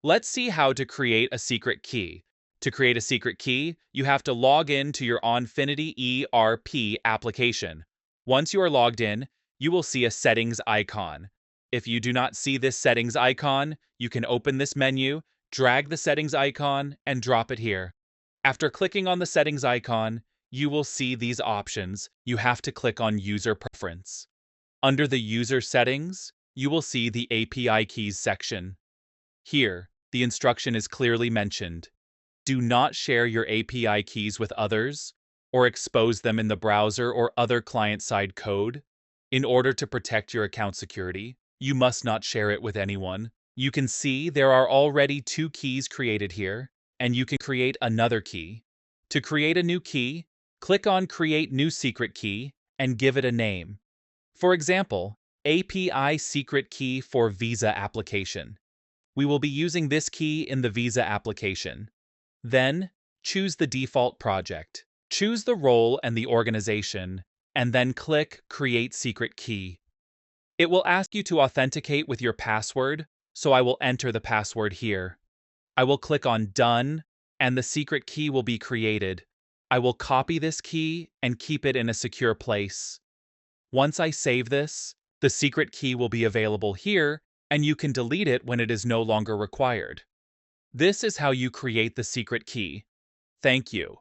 Let's see how to create a secret key. To create a secret key, you have to log in to your Onfinity ERP application. Once you are logged in, you will see a settings icon. If you do not see this settings icon, you can open this menu, drag the settings icon, and drop it here. After clicking on the settings icon, you will see these options. You have to click on User Preference. Under the User Settings, you will see the API Keys section. Here, the instruction is clearly mentioned. Do not share your API keys with others or expose them in the browser or other client-side code. In order to protect your account security, you must not share it with anyone. You can see there are already 2 keys created here, and you can create another key. To create a new key, click on Create New Secret Key and give it a name. For example, API Secret Key for Visa Application. We will be using this key in the Visa application. Then, choose the default project. Choose the role and the organization, and then click Create Secret Key. It will ask you to authenticate with your password, so I will enter the password here. I will click on Done, and the secret key will be created. I will copy this key and keep it in a secure place. Once I save this, the secret key will be available here, and you can delete it when it is no longer required. This is how you create the secret key. Thank you.